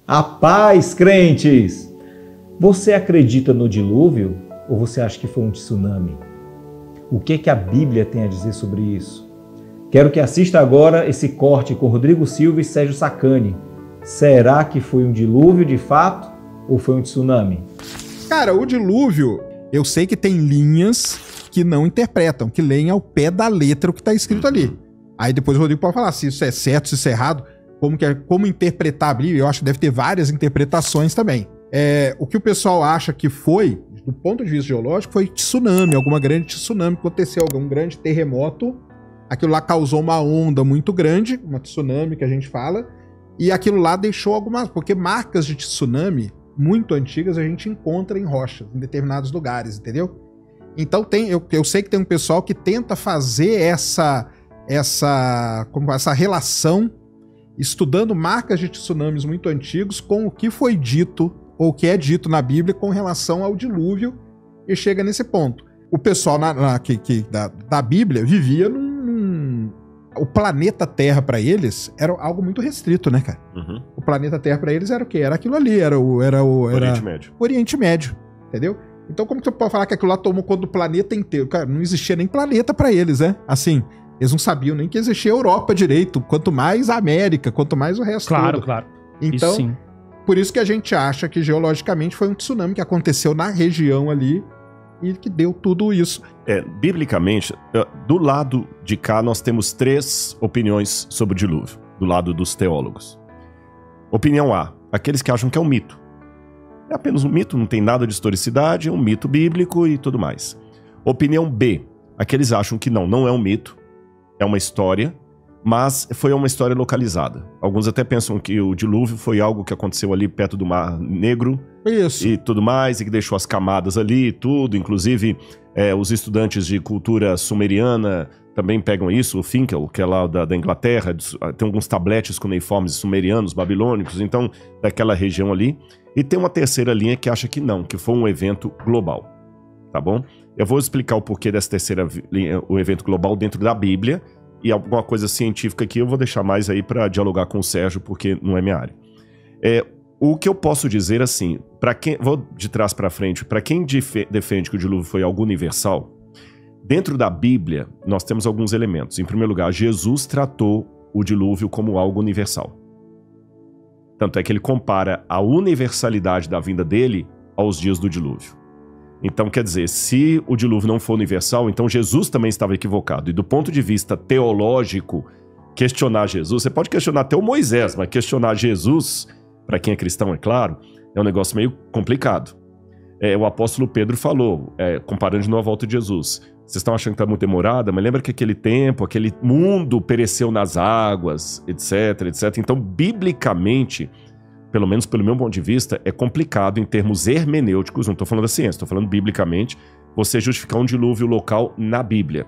A paz, crentes! Você acredita no dilúvio ou você acha que foi um tsunami? O que a Bíblia tem a dizer sobre isso? Quero que assista agora esse corte com Rodrigo Silva e Sérgio Sacani. Será que foi um dilúvio de fato ou foi um tsunami? Cara, o dilúvio, eu sei que tem linhas que não interpretam, que leem ao pé da letra o que está escrito ali. Aí depois o Rodrigo pode falar se isso é certo, se isso é errado, como interpretar a Bíblia. Eu acho que deve ter várias interpretações também. O que o pessoal acha que foi, do ponto de vista geológico, foi tsunami, alguma grande tsunami, aconteceu algum grande terremoto, aquilo lá causou uma onda muito grande, uma tsunami que a gente fala, e aquilo lá deixou algumas, porque marcas de tsunami muito antigas a gente encontra em rochas, em determinados lugares, entendeu? Então eu sei que tem um pessoal que tenta fazer essa relação, estudando marcas de tsunamis muito antigos com o que foi dito ou o que é dito na Bíblia com relação ao dilúvio, e chega nesse ponto. O pessoal da Bíblia vivia o planeta Terra para eles era algo muito restrito, né, cara? Uhum. O planeta Terra para eles era o quê? Era aquilo ali, era o Oriente Médio. Oriente Médio, entendeu? Então como que você pode falar que aquilo lá tomou conta do planeta inteiro? Cara, não existia nem planeta para eles, né? Assim, eles não sabiam nem que existia a Europa direito, quanto mais a América, quanto mais o resto. Claro, todo. claro. Então, isso sim. Por isso que a gente acha que geologicamente foi um tsunami que aconteceu na região ali e que deu tudo isso. Biblicamente, do lado de cá nós temos 3 opiniões sobre o dilúvio, do lado dos teólogos. Opinião A, aqueles que acham que é um mito. É apenas um mito, não tem nada de historicidade, é um mito bíblico e tudo mais. Opinião B, aqueles acham que não é um mito, é uma história, mas foi uma história localizada. Alguns até pensam que o dilúvio foi algo que aconteceu ali perto do Mar Negro. Isso. E tudo mais, e que deixou as camadas ali e tudo. Inclusive, os estudantes de cultura sumeriana também pegam isso. O Finkel, que é lá da Inglaterra, tem alguns tabletes cuneiformes sumerianos, babilônicos, então, daquela região ali. E tem uma terceira linha que acha que não, que foi um evento global. Tá bom? Eu vou explicar o porquê dessa terceira linha, o evento global dentro da Bíblia. E alguma coisa científica aqui eu vou deixar mais aí para dialogar com o Sérgio, porque não é minha área. O que eu posso dizer assim, vou de trás para frente, para quem defende que o dilúvio foi algo universal, dentro da Bíblia nós temos alguns elementos. Em primeiro lugar, Jesus tratou o dilúvio como algo universal. Tanto é que ele compara a universalidade da vinda dele aos dias do dilúvio. Então, quer dizer, se o dilúvio não for universal, então Jesus também estava equivocado. E do ponto de vista teológico, questionar Jesus, você pode questionar até o Moisés, mas questionar Jesus, para quem é cristão, é claro, é um negócio meio complicado. O apóstolo Pedro falou, comparando de novo a volta de Jesus, vocês estão achando que está muito demorada, mas lembra que aquele tempo, aquele mundo pereceu nas águas, etc, etc. Então, biblicamente, pelo menos pelo meu ponto de vista, é complicado em termos hermenêuticos, não estou falando da ciência, estou falando biblicamente, você justificar um dilúvio local na Bíblia.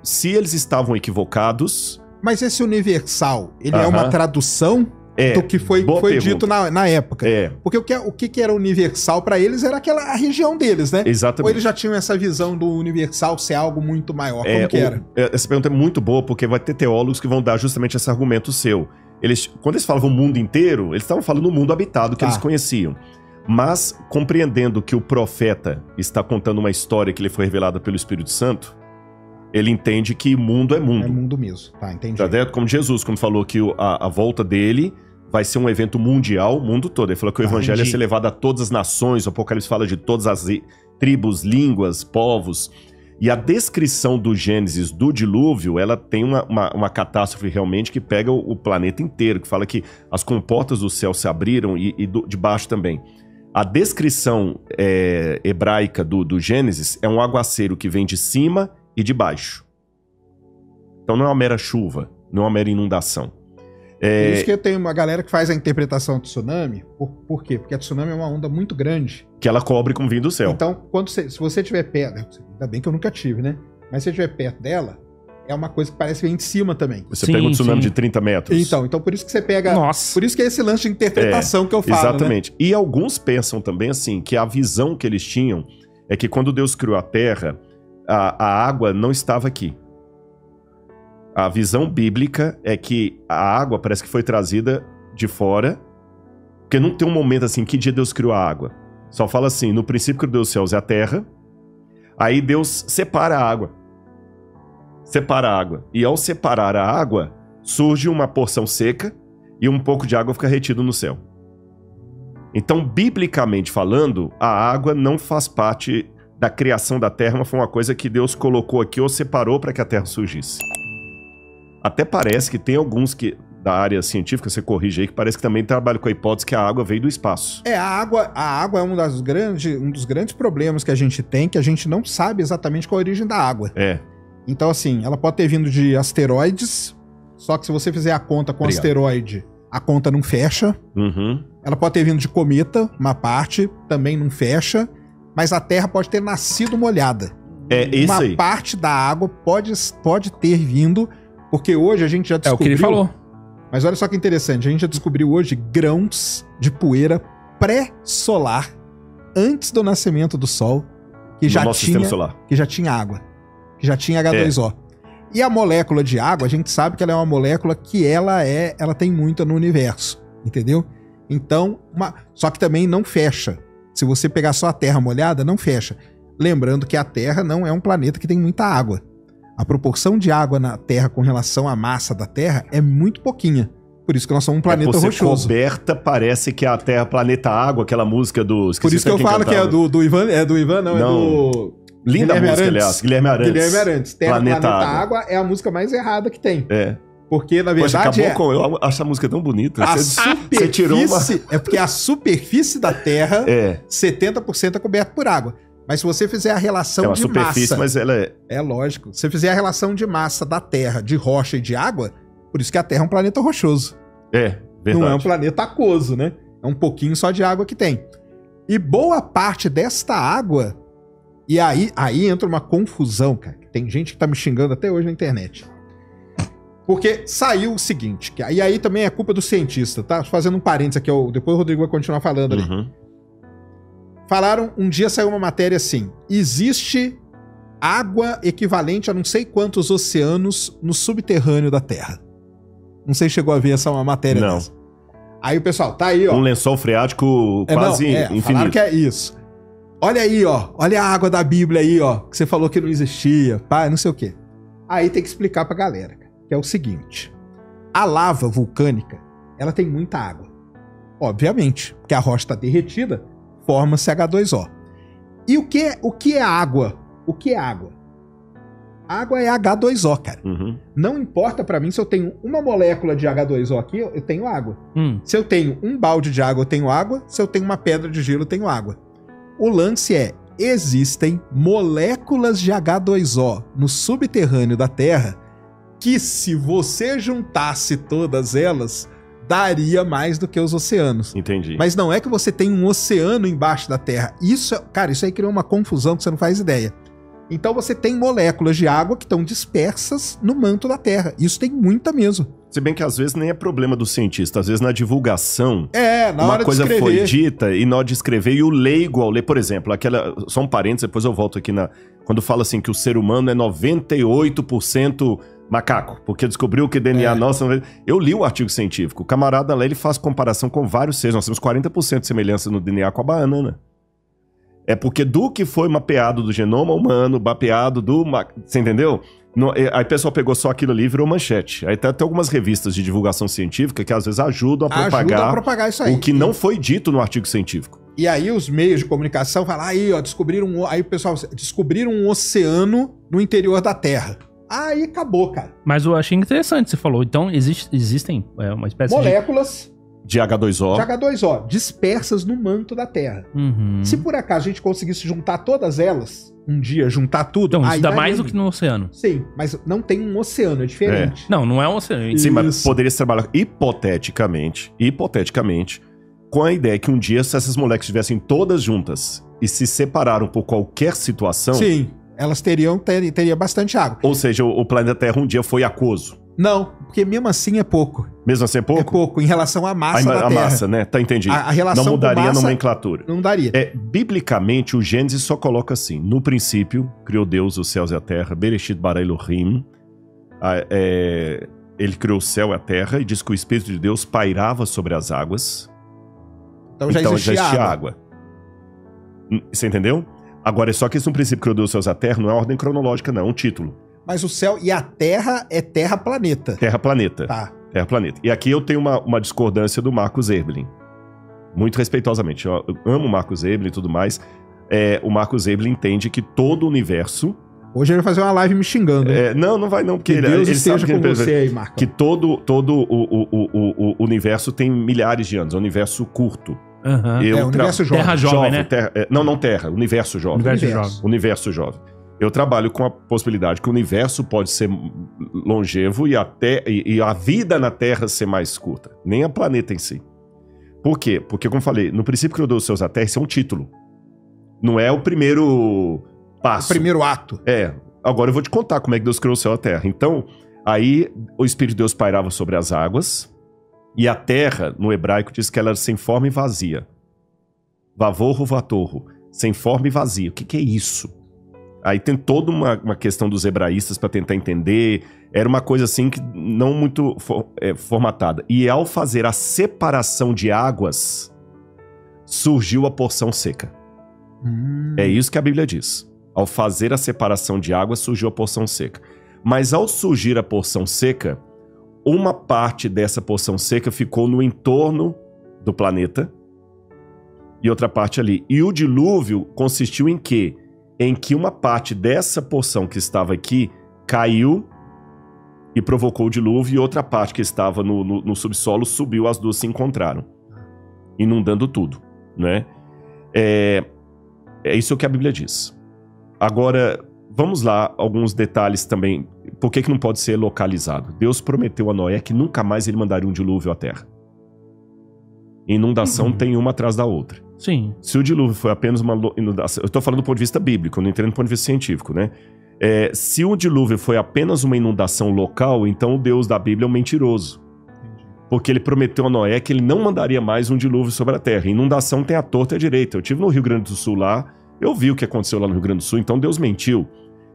Se eles estavam equivocados... Mas esse universal, ele é uma tradução do que foi dito na época? Porque o que era universal para eles era a região deles, né? Exatamente. Ou eles já tinham essa visão do universal ser algo muito maior? Como que era? Essa pergunta é muito boa, porque vai ter teólogos que vão dar justamente esse argumento seu. Quando eles falavam o mundo inteiro, eles estavam falando o mundo habitado que eles conheciam. Mas, compreendendo que o profeta está contando uma história que lhe foi revelada pelo Espírito Santo, ele entende que mundo é mundo. É mundo mesmo, tá, entendi. Tá certo? Como Jesus, quando falou que a volta dele vai ser um evento mundial, o mundo todo. Ele falou que o evangelho ia ser levado a todas as nações, o Apocalipse fala de todas as tribos, línguas, povos. E a descrição do Gênesis do dilúvio, ela tem uma catástrofe realmente que pega o planeta inteiro, que fala que as comportas do céu se abriram e de baixo também. A descrição hebraica do Gênesis é um aguaceiro que vem de cima e de baixo. Então não é uma mera chuva, não é uma mera inundação. Por isso que eu tenho uma galera que faz a interpretação do tsunami. Por quê? Porque a tsunami é uma onda muito grande. Que ela cobre como vindo do céu. Então, se você estiver perto... Ainda bem que eu nunca tive, né? Mas se você estiver perto dela, é uma coisa que parece que vem de cima também. Você pega um tsunami de 30 metros. Então por isso que você pega... Nossa. Por isso que é esse lance de interpretação que eu falo, exatamente. Né? E alguns pensam também assim, que a visão que eles tinham é que quando Deus criou a Terra, a água não estava aqui. A visão bíblica é que a água parece que foi trazida de fora, porque não tem um momento assim, que dia Deus criou a água. Só fala assim, no princípio criou Deus os céus e a terra, aí Deus separa a água. Separa a água. E ao separar a água, surge uma porção seca e um pouco de água fica retido no céu. Então, biblicamente falando, a água não faz parte da criação da terra, mas foi uma coisa que Deus colocou aqui ou separou para que a terra surgisse. Até parece que tem alguns que, da área científica, você corrige aí, que parece que também trabalham com a hipótese que a água veio do espaço. A água é um dos grandes problemas que a gente tem, que a gente não sabe exatamente qual a origem da água. É. Então, assim, ela pode ter vindo de asteroides, só que se você fizer a conta com asteroide, a conta não fecha. Uhum. Ela pode ter vindo de cometa, uma parte, também não fecha. Mas a Terra pode ter nascido molhada. É isso aí. Uma parte da água pode ter vindo, porque hoje a gente já descobriu... É o que ele falou. Mas olha só que interessante, a gente já descobriu hoje grãos de poeira pré-solar, antes do nascimento do Sol, que já tinha água, que já tinha H2O. E a molécula de água, a gente sabe que ela é uma molécula que ela tem muita no universo, entendeu? Então, só que também não fecha. Se você pegar só a Terra molhada, não fecha. Lembrando que a Terra não é um planeta que tem muita água. A proporção de água na Terra com relação à massa da Terra é muito pouquinha. Por isso que nós somos um planeta rochoso. Coberta, parece que a Terra, planeta água, aquela música do... Por isso que eu falo que é do Ivan, é do do... Linda Guilherme música, Arantes. Aliás. Guilherme Arantes. Terra, planeta água é a música mais errada que tem. É. Porque, na verdade, eu acho a música tão bonita. Você tirou uma... É porque a superfície da Terra, 70% é coberta por água. Mas se você fizer a relação de massa... mas ela é... É lógico. Se você fizer a relação de massa da Terra, de rocha e de água, por isso que a Terra é um planeta rochoso. É, verdade. Não é um planeta aquoso, né? É um pouquinho só de água que tem. E boa parte desta água... E aí entra uma confusão, cara. Tem gente que tá me xingando até hoje na internet. Porque saiu o seguinte, e aí também é culpa do cientista, tá? Fazendo um parênteses aqui, depois o Rodrigo vai continuar falando ali. Uhum. Falaram, um dia saiu uma matéria assim, existe água equivalente a não sei quantos oceanos no subterrâneo da Terra. Não sei se chegou a ver essa uma matéria dessa. Aí o pessoal, tá aí, ó. Um lençol freático quase infinito. Falaram que é isso. Olha aí, ó. Olha a água da Bíblia aí, ó. Que você falou que não existia, pá, não sei o quê. Aí tem que explicar pra galera, que é o seguinte. A lava vulcânica, ela tem muita água. Obviamente, porque a rocha está derretida, forma-se H2O. E o que é água? O que é água? Água é H2O, cara. Uhum. Não importa pra mim se eu tenho uma molécula de H2O aqui, eu tenho água. Se eu tenho um balde de água, eu tenho água. Se eu tenho uma pedra de gelo, eu tenho água. O lance é, existem moléculas de H2O no subterrâneo da Terra que, se você juntasse todas elas, daria mais do que os oceanos. Entendi. Mas não é que você tem um oceano embaixo da Terra. Isso aí criou uma confusão que você não faz ideia. Então você tem moléculas de água que estão dispersas no manto da Terra. Isso tem muita mesmo. Se bem que às vezes nem é problema do cientista. Às vezes na divulgação, na hora uma coisa de foi dita e na hora de escrever, e o leigo ao ler, por exemplo, só um parênteses, depois eu volto aqui quando fala assim que o ser humano é 98% macaco, porque descobriu que DNA nosso... Eu li o artigo científico. O camarada lá, ele faz comparação com vários seres. Nós temos 40% de semelhança no DNA com a banana. É porque do que foi mapeado do genoma humano, mapeado do... Você entendeu? Aí o pessoal pegou só aquilo ali e virou manchete. Aí tem até algumas revistas de divulgação científica que às vezes ajudam a propagar isso aí. O que não foi dito no artigo científico. E aí os meios de comunicação falam, aí ó, aí o pessoal, descobriram um oceano no interior da Terra. Aí acabou, cara. Mas eu achei interessante, você falou. Então existem uma espécie moléculas de H2O. De H2O, dispersas no manto da Terra. Uhum. Se por acaso a gente conseguisse juntar todas elas, um dia juntar tudo... Então, isso dá mais do que no oceano. Sim, mas não tem um oceano, é diferente. Não é um oceano. Sim, mas poderia se trabalhar hipoteticamente, com a ideia que um dia, se essas moléculas estivessem todas juntas e se separaram por qualquer situação... Sim, elas teria bastante água. Ou seja, o planeta Terra um dia foi aquoso. Não, porque mesmo assim é pouco. Mesmo assim é pouco? É pouco, em relação à massa da Terra. A massa, né? Tá entendido. A relação não mudaria massa, a nomenclatura. Não daria. Biblicamente, o Gênesis só coloca assim, no princípio, criou Deus os céus e a terra, Bereshit bara Elohim. ele criou o céu e a terra e diz que o Espírito de Deus pairava sobre as águas. Então já existia água. Você entendeu? Agora, é só que esse é um princípio que criou Deus, céus e a terra, não é ordem cronológica, não, é um título. Mas o céu e a terra é terra-planeta. Terra-planeta. Tá. Terra-planeta. E aqui eu tenho uma discordância do Marcos Eberlin. Muito respeitosamente. Eu amo o Marcos Eberlin e tudo mais. O Marcos Eberlin entende que todo o universo... Hoje ele vai fazer uma live me xingando. Não vai não, porque que Deus ele esteja sabe com você aí, Marcos. Que todo o universo tem milhares de anos. É um universo curto. Uhum. Universo jovem. Terra jovem, né? Não terra. Universo jovem. Universo jovem. Eu trabalho com a possibilidade que o universo pode ser longevo e a vida na Terra ser mais curta. Nem a planeta em si. Por quê? Porque, como eu falei, no princípio que criou Deus os céus e a terra, isso é um título. Não é o primeiro passo. O primeiro ato. Agora eu vou te contar como é que Deus criou o céu e a terra. Então, aí o Espírito de Deus pairava sobre as águas e a terra, no hebraico, diz que ela era sem forma e vazia. Vavorro, vatorro. Sem forma e vazia. O que é isso? Aí tem toda uma questão dos hebraístas para tentar entender. Era uma coisa assim que não muito formatada. E ao fazer a separação de águas, surgiu a porção seca. É isso que a Bíblia diz. Ao fazer a separação de águas, surgiu a porção seca. Mas ao surgir a porção seca, uma parte dessa porção seca ficou no entorno do planeta e outra parte ali. E o dilúvio consistiu em quê? Em que uma parte dessa porção que estava aqui caiu e provocou o dilúvio, e outra parte que estava no subsolo subiu, as duas se encontraram, inundando tudo, né? É isso que a Bíblia diz. Agora, vamos lá, alguns detalhes também. Por que não pode ser localizado? Deus prometeu a Noé que nunca mais ele mandaria um dilúvio à terra. Inundação tem uma atrás da outra. Sim. Se o dilúvio foi apenas uma inundação... Eu estou falando do ponto de vista bíblico, não entendo do ponto de vista científico, né? Se o dilúvio foi apenas uma inundação local, então o Deus da Bíblia é um mentiroso. Porque ele prometeu a Noé que ele não mandaria mais um dilúvio sobre a terra. Inundação tem a torta e a direita. Eu estive no Rio Grande do Sul lá, eu vi o que aconteceu lá no Rio Grande do Sul, então Deus mentiu.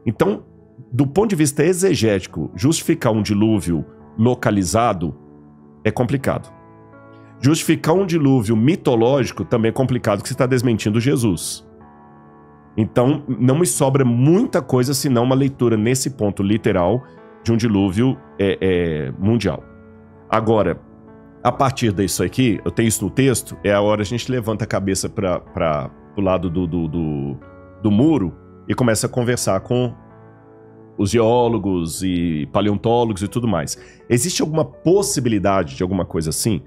Então, do ponto de vista exegético, justificar um dilúvio localizado é complicado. Justificar um dilúvio mitológico também é complicado, porque você está desmentindo Jesus. Então, não me sobra muita coisa senão uma leitura nesse ponto literal de um dilúvio mundial. Agora, a partir disso aqui, eu tenho isso no texto, é a hora a gente levanta a cabeça para o lado do muro e começa a conversar com os geólogos e paleontólogos e tudo mais. Existe alguma possibilidade de alguma coisa assim?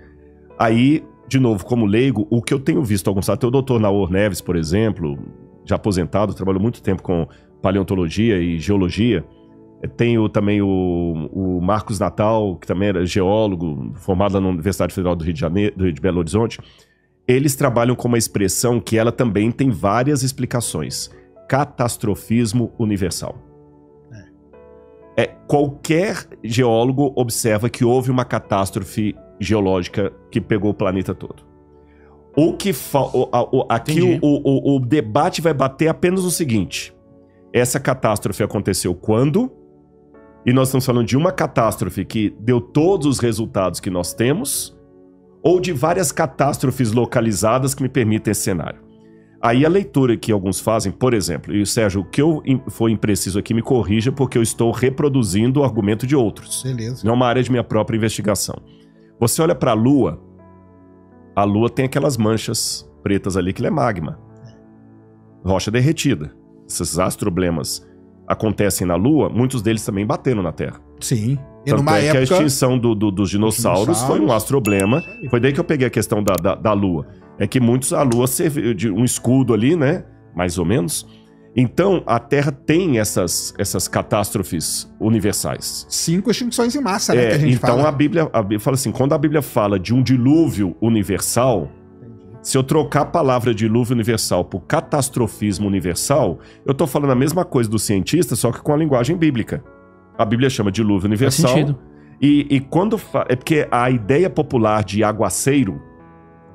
Aí, de novo, como leigo, o que eu tenho visto alguns sites, tem o Dr. Naor Neves, por exemplo, já aposentado, trabalhou muito tempo com paleontologia e geologia. Tenho também o Marcos Natal, que também era geólogo, formado lá na Universidade Federal do Rio de Janeiro, de Belo Horizonte. Eles trabalham com uma expressão que ela também tem várias explicações. Catastrofismo universal. Qualquer geólogo observa que houve uma catástrofe geológica que pegou o planeta todo. Aqui o debate vai bater apenas no seguinte: essa catástrofe aconteceu quando? E nós estamos falando de uma catástrofe que deu todos os resultados que nós temos, ou de várias catástrofes localizadas que me permitem esse cenário. Aí a leitura que alguns fazem, por exemplo, e Sérgio, o que eu for impreciso aqui me corrija, porque eu estou reproduzindo o argumento de outros. Beleza. Não é uma área de minha própria investigação. Você olha para a Lua tem aquelas manchas pretas ali que é magma. Rocha derretida. Esses astroblemas acontecem na Lua, muitos deles também bateram na Terra. Sim. E Tanto numa é que época... a extinção dos dinossauros foi um astroblema. Foi daí que eu peguei a questão da Lua. É que a Lua serviu de um escudo ali, né? Mais ou menos. Então, a Terra tem essas catástrofes universais. 5 extinções em massa, né? Que a gente então fala. a Bíblia fala assim, quando a Bíblia fala de um dilúvio universal, se eu trocar a palavra dilúvio universal por catastrofismo universal, eu estou falando a mesma coisa do cientista, só que com a linguagem bíblica. A Bíblia chama dilúvio universal. Faz sentido. E quando... É porque a ideia popular de aguaceiro,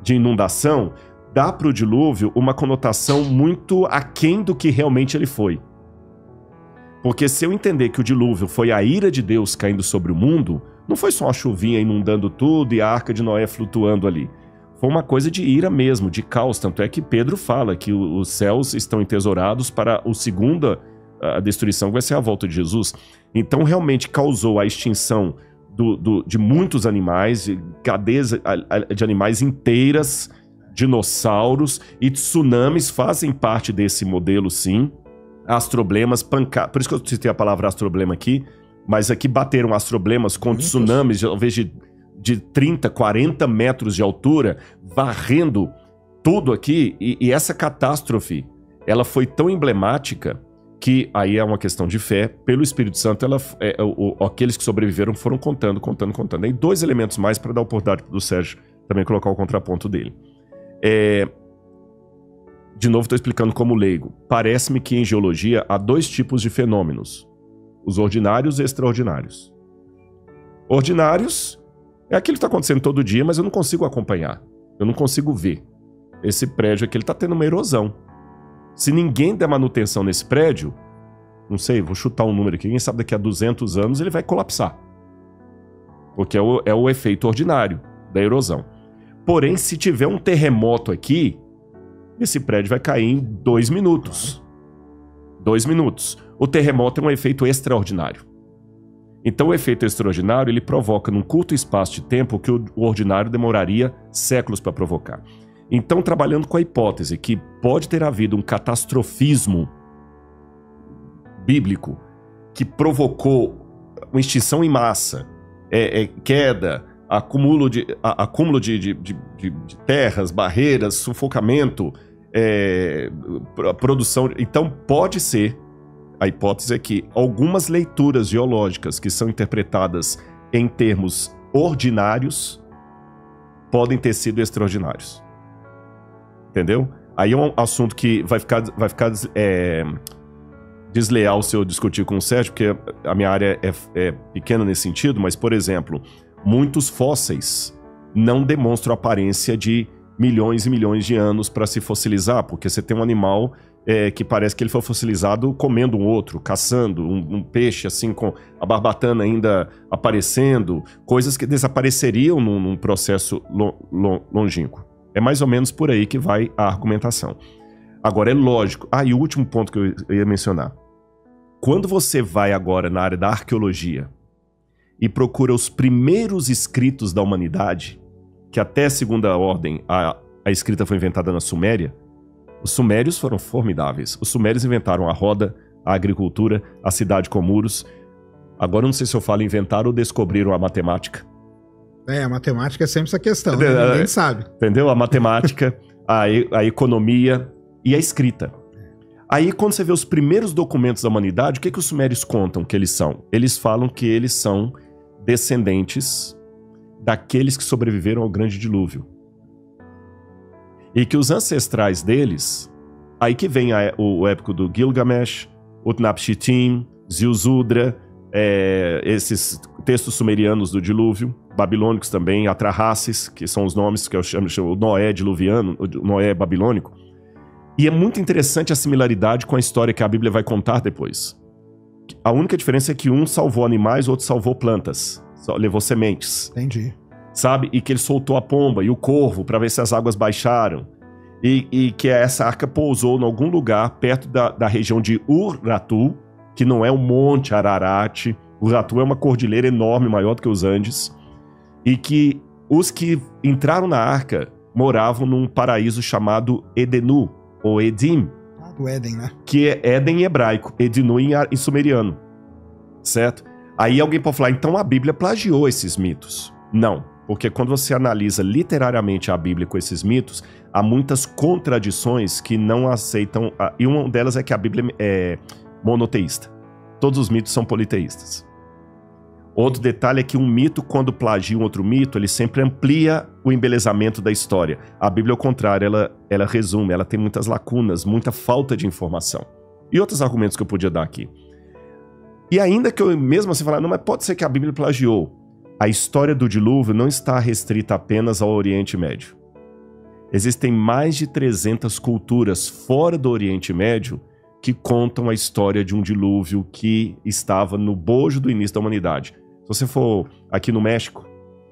de inundação, dá para o dilúvio uma conotação muito aquém do que realmente ele foi. Porque se eu entender que o dilúvio foi a ira de Deus caindo sobre o mundo, Não foi só uma chuvinha inundando tudo e a arca de Noé flutuando ali. Foi uma coisa de ira mesmo, de caos. Tanto é que Pedro fala que os céus estão entesourados para a destruição, que vai ser a volta de Jesus. Então, realmente causou a extinção de muitos animais, de cadeias de animais inteiras, dinossauros, e tsunamis fazem parte desse modelo, sim. Astroblemas, pancadas. Por isso que eu citei a palavra astroblema aqui, mas aqui bateram astroblemas com tsunamis, talvez de 30, 40 metros de altura, varrendo tudo aqui. E essa catástrofe, ela foi tão emblemática que aí é uma questão de fé. Pelo Espírito Santo, aqueles que sobreviveram foram contando. Aí 2 elementos mais para dar a oportunidade do Sérgio também colocar o contraponto dele. De novo, estou explicando como leigo. Parece-me que em geologia há 2 tipos de fenômenos: os ordinários e extraordinários. Ordinários é aquilo que está acontecendo todo dia, mas eu não consigo acompanhar. Eu não consigo ver. Esse prédio aqui está tendo uma erosão. Se ninguém der manutenção nesse prédio, não sei, vou chutar um número aqui, quem sabe daqui a 200 anos ele vai colapsar. Porque é o efeito ordinário da erosão. Porém, se tiver um terremoto aqui, esse prédio vai cair em 2 minutos. 2 minutos. O terremoto é um efeito extraordinário. Então, o efeito extraordinário, ele provoca num curto espaço de tempo que o ordinário demoraria séculos para provocar. Então, trabalhando com a hipótese que pode ter havido um catastrofismo bíblico que provocou uma extinção em massa, queda, acúmulo de terras, barreiras, sufocamento, produção. Então, pode ser, a hipótese é que algumas leituras geológicas que são interpretadas em termos ordinários podem ter sido extraordinários. Entendeu? Aí é um assunto que vai ficar desleal se eu discutir com o Sérgio, porque a minha área é pequena nesse sentido, mas, por exemplo, muitos fósseis não demonstram aparência de milhões e milhões de anos para se fossilizar, porque você tem um animal que parece que ele foi fossilizado comendo um outro, caçando um peixe assim com a barbatana ainda aparecendo, coisas que desapareceriam num processo longínquo. É mais ou menos por aí que vai a argumentação. Agora, é lógico. E o último ponto que eu ia mencionar. Quando você vai agora na área da arqueologia e procura os primeiros escritos da humanidade, que até a Segunda Ordem a escrita foi inventada na Suméria, os sumérios foram formidáveis. Os sumérios inventaram a roda, a agricultura, a cidade com muros. Agora, não sei se eu falo inventaram ou descobriram a matemática. A matemática é sempre essa questão, né? Ninguém sabe. Entendeu? A matemática, a economia e a escrita. Aí, quando você vê os primeiros documentos da humanidade, o que os sumérios contam que eles são? Eles falam que eles são descendentes daqueles que sobreviveram ao grande dilúvio. E que os ancestrais deles, aí que vem o épico do Gilgamesh, Utnapishtim, Ziusudra, esses textos sumerianos do dilúvio, babilônicos também, Atrahasis, que são os nomes que eu chamo o Noé diluviano, o Noé babilônico. E é muito interessante a similaridade com a história que a Bíblia vai contar depois. A única diferença é que um salvou animais, o outro salvou plantas, levou sementes. Entendi. Sabe? E que ele soltou a pomba e o corvo para ver se as águas baixaram. E que essa arca pousou em algum lugar perto da região de Urartu, que não é o Monte Ararat. Urartu é uma cordilheira enorme, maior do que os Andes. E que os que entraram na arca moravam num paraíso chamado Edenu, ou Edim. Do Éden, né? Que é Éden em hebraico, Edenu em sumeriano. Certo? Aí alguém pode falar, então a Bíblia plagiou esses mitos. Não, porque quando você analisa literariamente a Bíblia com esses mitos, há muitas contradições que não aceitam. E uma delas é que a Bíblia é monoteísta. Todos os mitos são politeístas. Outro detalhe é que um mito, quando plagia um outro mito, ele sempre amplia o embelezamento da história. A Bíblia, ao contrário, ela resume, ela tem muitas lacunas, muita falta de informação. E outros argumentos que eu podia dar aqui. E ainda que eu mesmo assim falar, não, mas pode ser que a Bíblia plagiou. A história do dilúvio não está restrita apenas ao Oriente Médio. Existem mais de 300 culturas fora do Oriente Médio que contam a história de um dilúvio que estava no bojo do início da humanidade. Se você for aqui no México,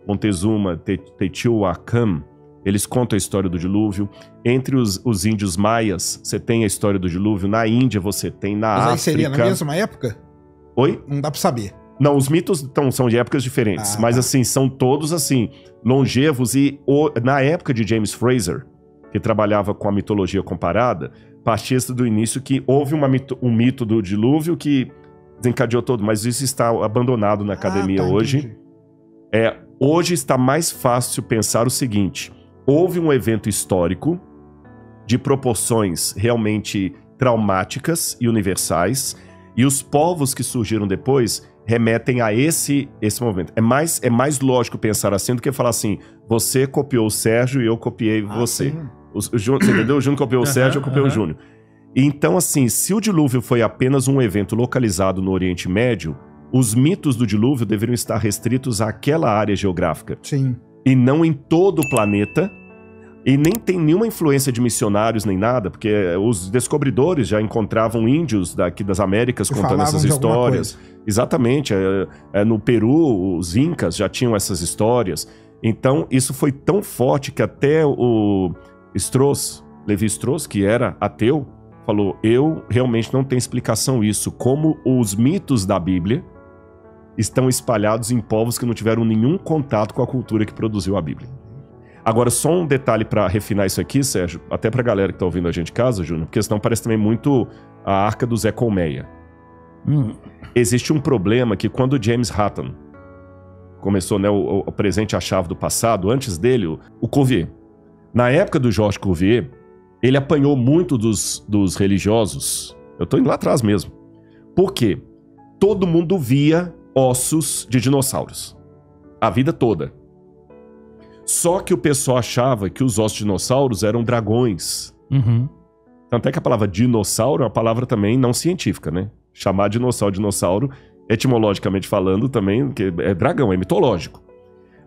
Montezuma, Teotihuacan, eles contam a história do dilúvio. Entre os índios maias, você tem a história do dilúvio. Na Índia você tem, na África... Mas aí seria na mesma época? Oi? Não dá pra saber. Não, os mitos são de épocas diferentes. Mas tá. assim, são todos assim, longevos. E na época de James Fraser, que trabalhava com a mitologia comparada, partia do início que houve um mito do dilúvio que desencadeou todo. Mas isso está abandonado na academia hoje. Entendi. Hoje está mais fácil pensar o seguinte: houve um evento histórico de proporções realmente traumáticas e universais, e os povos que surgiram depois remetem a esse momento. É mais lógico pensar assim do que falar assim: você copiou o Sérgio e eu copiei você. Você entendeu? O Júnior copiou o Sérgio, eu copiei o Júnior. Então, assim, se o dilúvio foi apenas um evento localizado no Oriente Médio, os mitos do dilúvio deveriam estar restritos àquela área geográfica. Sim. E não em todo o planeta. E nem tem nenhuma influência de missionários nem nada, porque os descobridores já encontravam índios daqui das Américas contando essas histórias. Exatamente. No Peru, os incas já tinham essas histórias. Então, isso foi tão forte que até o Levi Strauss, que era ateu, falou: eu realmente não tenho explicação isso. Como os mitos da Bíblia estão espalhados em povos que não tiveram nenhum contato com a cultura que produziu a Bíblia. Agora, só um detalhe para refinar isso aqui, Sérgio, até pra galera que tá ouvindo a gente em casa, Júnior, porque senão parece também muito a Arca do Zé Colmeia. Existe um problema que quando James Hutton começou, né, o presente a chave do passado, antes dele, o Cuvier. Na época do Georges Cuvier, ele apanhou muito dos religiosos. Eu tô indo lá atrás mesmo. Por quê? Todo mundo via ossos de dinossauros. A vida toda. Só que o pessoal achava que os ossos de dinossauros eram dragões. Tanto é que a palavra dinossauro é uma palavra também não científica, né? Chamar dinossauro, etimologicamente falando também, que é dragão, é mitológico.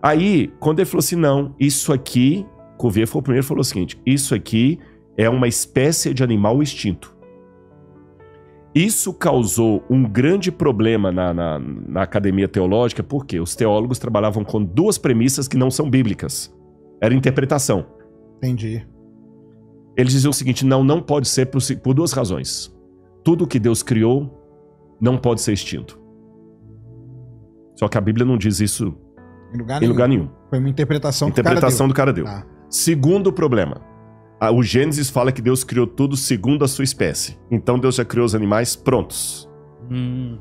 Aí, quando ele falou assim, não, isso aqui... Cuvier foi o primeiro que falou o seguinte: isso aqui é uma espécie de animal extinto. Isso causou um grande problema na academia teológica, porque os teólogos trabalhavam com duas premissas que não são bíblicas. Era interpretação. Entendi. Eles diziam o seguinte: não pode ser por duas razões. Tudo que Deus criou não pode ser extinto. Só que a Bíblia não diz isso em lugar nenhum. Foi uma interpretação do cara deu. Segundo problema. O Gênesis fala que Deus criou tudo segundo a sua espécie. Então Deus já criou os animais prontos.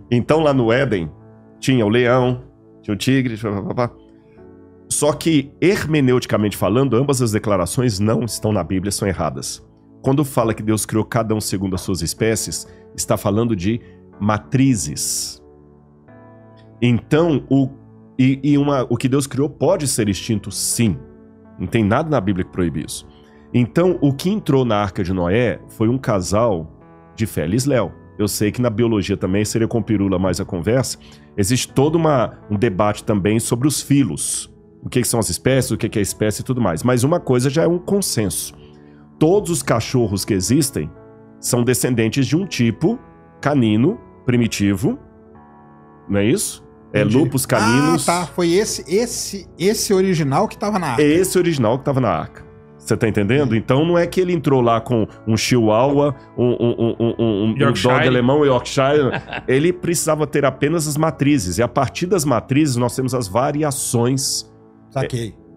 Então lá no Éden tinha o leão, tinha o tigre, Só que hermeneuticamente falando, ambas as declarações não estão na Bíblia, são erradas. Quando fala que Deus criou cada um segundo as suas espécies, está falando de matrizes. Então o que Deus criou pode ser extinto, sim. Não tem nada na Bíblia que proíbe isso. Então, o que entrou na Arca de Noé foi um casal de Fé e Léo. Eu sei que na biologia também, seria com pirula mais a conversa, existe todo um debate também sobre os filos. O que são as espécies, o que é espécie e tudo mais. Mas uma coisa já é um consenso. Todos os cachorros que existem são descendentes de um tipo canino, primitivo. Não é isso? Lupus caninos. Ah, tá. Foi esse original que tava na arca. Esse original que tava na arca. Você tá entendendo? Então não é que ele entrou lá com um chihuahua, um dog alemão, Yorkshire. Ele precisava ter apenas as matrizes. E a partir das matrizes nós temos as variações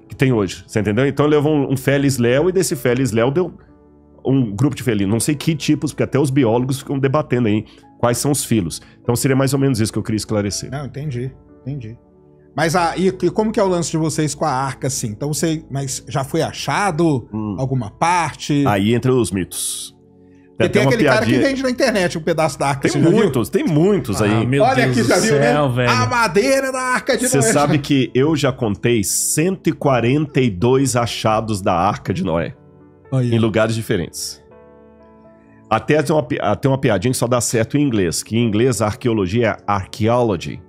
que tem hoje. Você entendeu? Então ele levou um Felis Léo e desse Felis Léo deu um grupo de felinos. Não sei que tipos, porque até os biólogos ficam debatendo aí quais são os filos. Então seria mais ou menos isso que eu queria esclarecer. Não, entendi. Mas e como que é o lance de vocês com a arca, assim? Então mas já foi achado alguma parte? Aí entra os mitos. Tem aquele cara que vende na internet um pedaço da arca. Tem muitos aí. Olha aqui, já viu, né? A madeira da arca de Noé. Você sabe que eu já contei 142 achados da Arca de Noé. Em lugares diferentes. Até tem uma piadinha que só dá certo em inglês. Que em inglês a arqueologia é archaeology.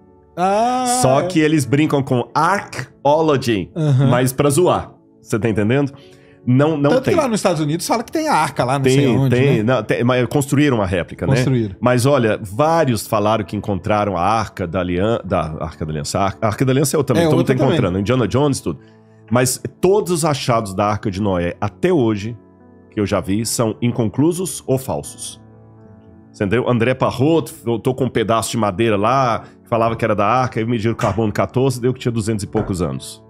Só que eles brincam com archaeology, mas pra zoar. Você tá entendendo? Não Tanto tem. que lá nos Estados Unidos fala que tem a arca lá, não Tem, sei onde, né? não, mas construíram uma réplica, Construíram. né? Mas olha, vários falaram que encontraram a Arca da Aliança. A Arca da Aliança é outra também, todo mundo tá encontrando. Indiana Jones, tudo. Mas todos os achados da Arca de Noé, até hoje, que eu já vi, são inconclusos ou falsos. Entendeu? André Parrot voltou com um pedaço de madeira lá, falava que era da Arca, aí mediram o carbono 14, deu que tinha 200 e poucos anos.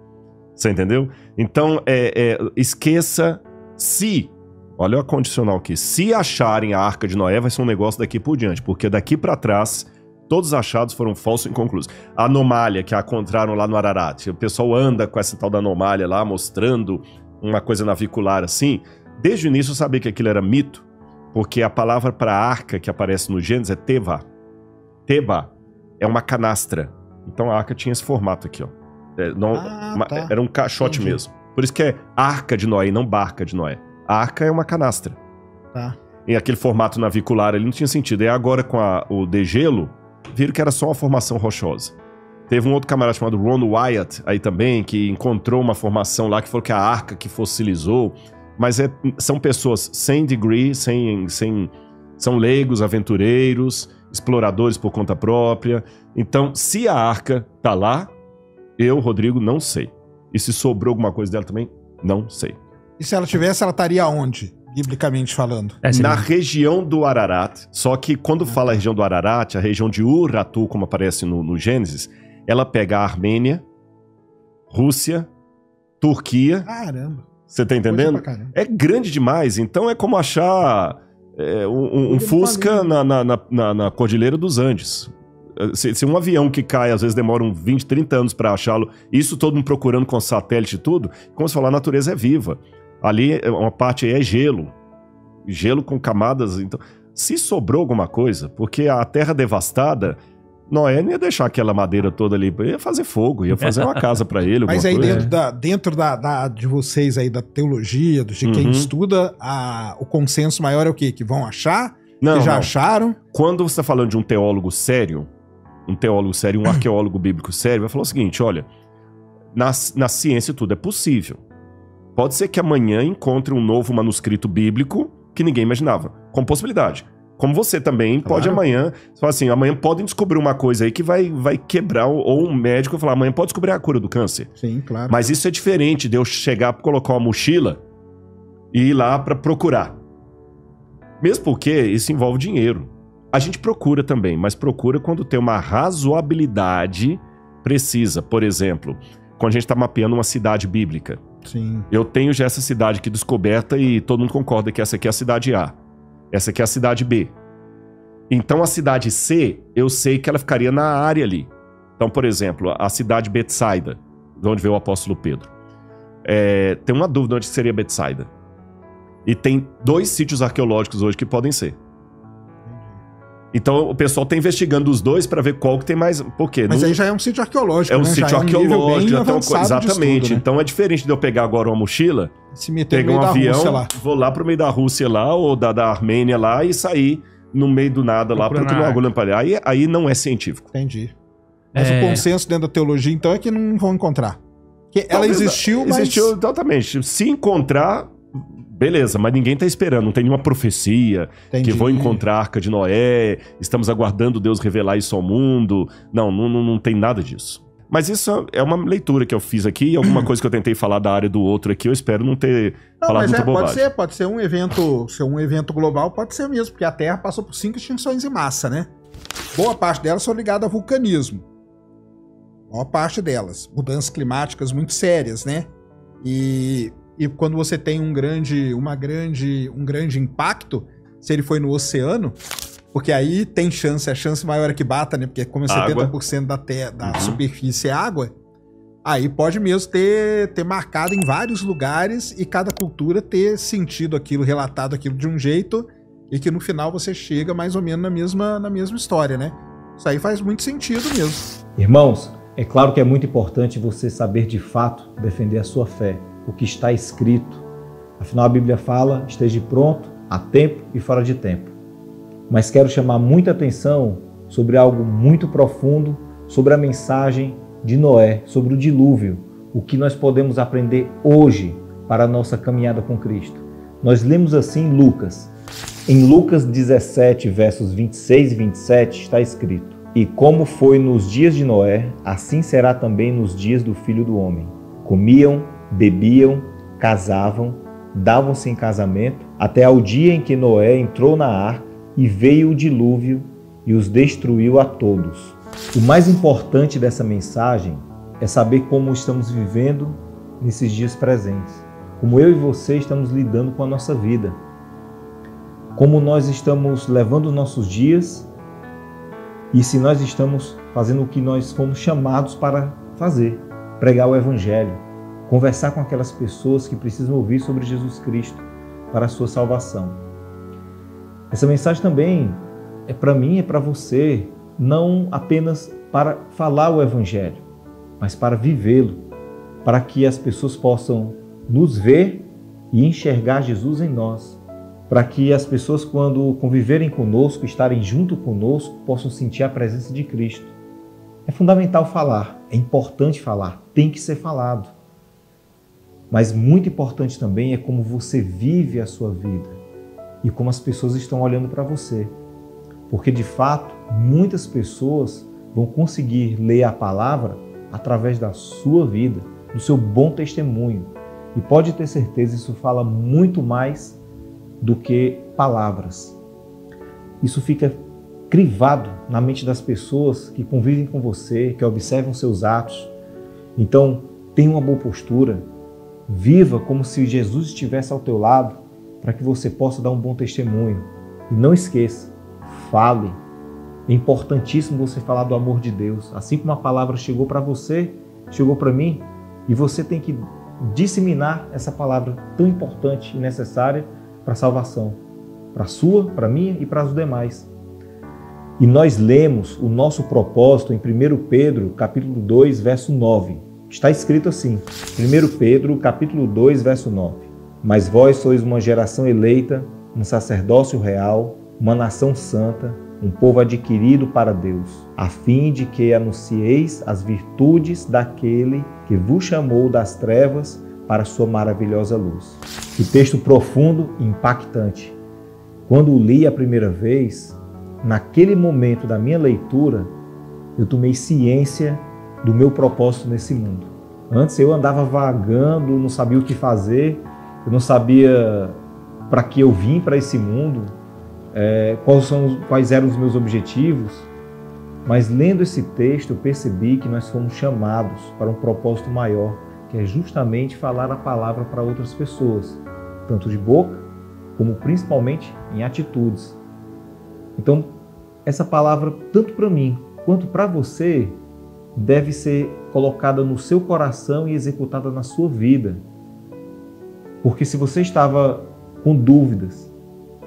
Você entendeu? Então, esqueça se, olha o condicional aqui, se acharem a Arca de Noé, vai ser um negócio daqui por diante, porque daqui para trás, todos os achados foram falsos e inconclusos. A anomália que encontraram lá no Ararat, o pessoal anda com essa tal da anomália lá, mostrando uma coisa navicular assim. Desde o início eu sabia que aquilo era mito, porque a palavra para arca que aparece no Gênesis é teva. Teva é uma canastra. Então a arca tinha esse formato aqui, ó. Tá. Era um caixote mesmo. Por isso que é arca de Noé e não barca de Noé. A arca é uma canastra. Tá. Em aquele formato navicular ali não tinha sentido. E agora com o degelo, viram que era só uma formação rochosa. Teve um outro camarada chamado Ron Wyatt aí também, que encontrou uma formação lá que falou que a arca que fossilizou. Mas são pessoas sem degree, são leigos, aventureiros, exploradores por conta própria. Então, se a arca tá lá, eu, Rodrigo, não sei. E se sobrou alguma coisa dela também, não sei. E se ela tivesse, ela estaria onde, biblicamente falando? Na região do Ararat. Só que quando fala a região do Ararat, a região de Ur-Atu, como aparece no Gênesis, ela pega a Armênia, Rússia, Turquia. Caramba. Você tá entendendo? É grande demais. Então é como achar um Fusca na Cordilheira dos Andes. Se um avião que cai, às vezes demora uns 20, 30 anos para achá-lo, isso todo mundo procurando com satélite e tudo, como você falou, a natureza é viva. Ali, uma parte aí é gelo. Gelo com camadas. Então, se sobrou alguma coisa, porque a terra devastada, Noé não ia deixar aquela madeira toda ali, ia fazer fogo, ia fazer uma casa para ele. Mas aí coisa. dentro de vocês aí, da teologia, de quem estuda, o consenso maior é o quê? Que vão achar? Que já acharam? Quando você está falando de um teólogo sério, um arqueólogo bíblico sério, vai falar o seguinte, olha, na ciência tudo é possível. Pode ser que amanhã encontre um novo manuscrito bíblico que ninguém imaginava, com possibilidade. Como você também pode amanhã, fala assim, amanhã podem descobrir uma coisa aí que vai quebrar, ou um médico falar, amanhã pode descobrir a cura do câncer. Sim, claro. Mas isso é diferente de eu chegar para colocar uma mochila e ir lá para procurar. Mesmo porque isso envolve dinheiro. A gente procura também, mas procura quando tem uma razoabilidade precisa. Por exemplo, quando a gente está mapeando uma cidade bíblica. Sim. Eu tenho já essa cidade aqui descoberta e todo mundo concorda que essa aqui é a cidade A. Essa aqui é a cidade B. Então a cidade C, eu sei que ela ficaria na área ali. Então, por exemplo, a cidade Betsaida, de onde veio o apóstolo Pedro. Tem uma dúvida onde seria Betsaida. E tem 2 sítios arqueológicos hoje que podem ser. Então o pessoal está investigando os 2 para ver qual que tem mais. Por quê? Mas aí já é um sítio arqueológico. É um sítio arqueológico, já tem exatamente. Estudo, né? Então é diferente de eu pegar agora uma mochila, se meter pegar no meio um avião, Rússia lá. vou lá pro meio da Rússia lá, ou da Armênia lá, e sair no meio do nada lá, procurando uma agulha para aí não é científico. Entendi. Mas o consenso dentro da teologia, então, é que não vão encontrar. Porque ela existiu, mas... Existiu, exatamente. Se encontrar... Beleza, mas ninguém tá esperando, não tem nenhuma profecia que vou encontrar a Arca de Noé, estamos aguardando Deus revelar isso ao mundo. Não tem nada disso. Mas isso é uma leitura que eu fiz aqui e alguma coisa que eu tentei falar da área do outro aqui, eu espero não ter falado muita bobagem. Pode ser um evento global, pode ser mesmo, porque a Terra passou por 5 extinções em massa, né? Boa parte delas são ligadas ao vulcanismo. Boa parte delas. Mudanças climáticas muito sérias, né? E quando você tem um grande impacto, se ele foi no oceano, porque aí tem a chance maior é que bata, né? Porque como é 70% da superfície é água, aí pode mesmo ter marcado em vários lugares e cada cultura ter sentido aquilo, relatado aquilo de um jeito e que no final você chega mais ou menos na mesma história, né? Isso aí faz muito sentido mesmo. Irmãos, é claro que é muito importante você saber de fato defender a sua fé, o que está escrito. Afinal, a Bíblia fala, esteja pronto, a tempo e fora de tempo. Mas quero chamar muita atenção sobre algo muito profundo, sobre a mensagem de Noé, sobre o dilúvio, o que nós podemos aprender hoje para a nossa caminhada com Cristo. Nós lemos assim Lucas. Em Lucas 17, versos 26 e 27, está escrito: E como foi nos dias de Noé, assim será também nos dias do Filho do Homem. Comiam, bebiam, casavam, davam-se em casamento, até ao dia em que Noé entrou na arca e veio o dilúvio e os destruiu a todos. O mais importante dessa mensagem é saber como estamos vivendo nesses dias presentes. Como eu e você estamos lidando com a nossa vida. Como nós estamos levando os nossos dias e se nós estamos fazendo o que nós fomos chamados para fazer. Pregar o Evangelho. Conversar com aquelas pessoas que precisam ouvir sobre Jesus Cristo para a sua salvação. Essa mensagem também é para mim, é para você, não apenas para falar o Evangelho, mas para vivê-lo, para que as pessoas possam nos ver e enxergar Jesus em nós, para que as pessoas, quando conviverem conosco, estarem junto conosco, possam sentir a presença de Cristo. É fundamental falar, é importante falar, tem que ser falado. Mas muito importante também é como você vive a sua vida e como as pessoas estão olhando para você. Porque, de fato, muitas pessoas vão conseguir ler a palavra através da sua vida, do seu bom testemunho. E pode ter certeza, isso fala muito mais do que palavras. Isso fica crivado na mente das pessoas que convivem com você, que observam seus atos. Então, tenha uma boa postura, viva como se Jesus estivesse ao teu lado, para que você possa dar um bom testemunho. E não esqueça, fale. É importantíssimo você falar do amor de Deus. Assim como a palavra chegou para você, chegou para mim, e você tem que disseminar essa palavra tão importante e necessária para a salvação, para a sua, para a minha e para os demais. E nós lemos o nosso propósito em 1 Pedro, capítulo 2, verso 9. Está escrito assim, 1 Pedro, capítulo 2, verso 9. Mas vós sois uma geração eleita, um sacerdócio real, uma nação santa, um povo adquirido para Deus, a fim de que anuncieis as virtudes daquele que vos chamou das trevas para a sua maravilhosa luz. Que texto profundo e impactante. Quando o li a primeira vez, naquele momento da minha leitura, eu tomei ciência do meu propósito nesse mundo. Antes eu andava vagando, não sabia o que fazer, eu não sabia para que eu vim para esse mundo, quais eram os meus objetivos, mas lendo esse texto eu percebi que nós fomos chamados para um propósito maior, que é justamente falar a palavra para outras pessoas, tanto de boca, como principalmente em atitudes. Então, essa palavra, tanto para mim quanto para você, deve ser colocada no seu coração e executada na sua vida. Porque se você estava com dúvidas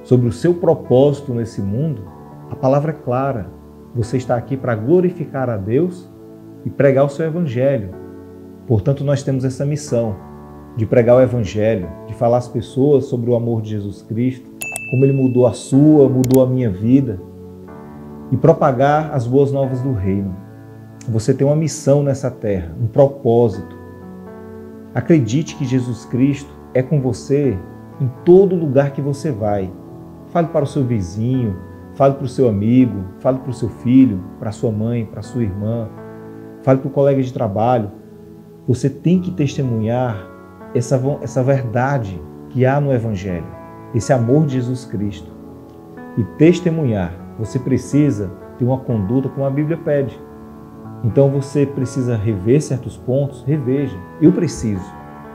sobre o seu propósito nesse mundo, a palavra é clara. Você está aqui para glorificar a Deus e pregar o seu Evangelho. Portanto, nós temos essa missão de pregar o Evangelho, de falar às pessoas sobre o amor de Jesus Cristo, como Ele mudou a sua, mudou a minha vida, e propagar as boas novas do Reino. Você tem uma missão nessa terra, um propósito. Acredite que Jesus Cristo é com você em todo lugar que você vai. Fale para o seu vizinho, fale para o seu amigo, fale para o seu filho, para a sua mãe, para a sua irmã, fale para o colega de trabalho. Você tem que testemunhar essa verdade que há no Evangelho, esse amor de Jesus Cristo. E testemunhar, você precisa ter uma conduta como a Bíblia pede. Então você precisa rever certos pontos, reveja. Eu preciso.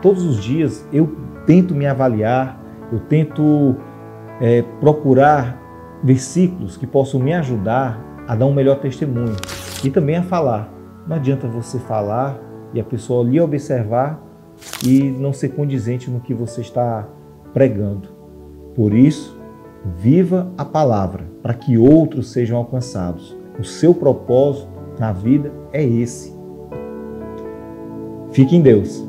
Todos os dias eu tento me avaliar, eu tento procurar versículos que possam me ajudar a dar um melhor testemunho e também a falar. Não adianta você falar e a pessoa lhe observar e não ser condizente no que você está pregando. Por isso, viva a palavra para que outros sejam alcançados. O seu propósito na vida é esse. Fique em Deus.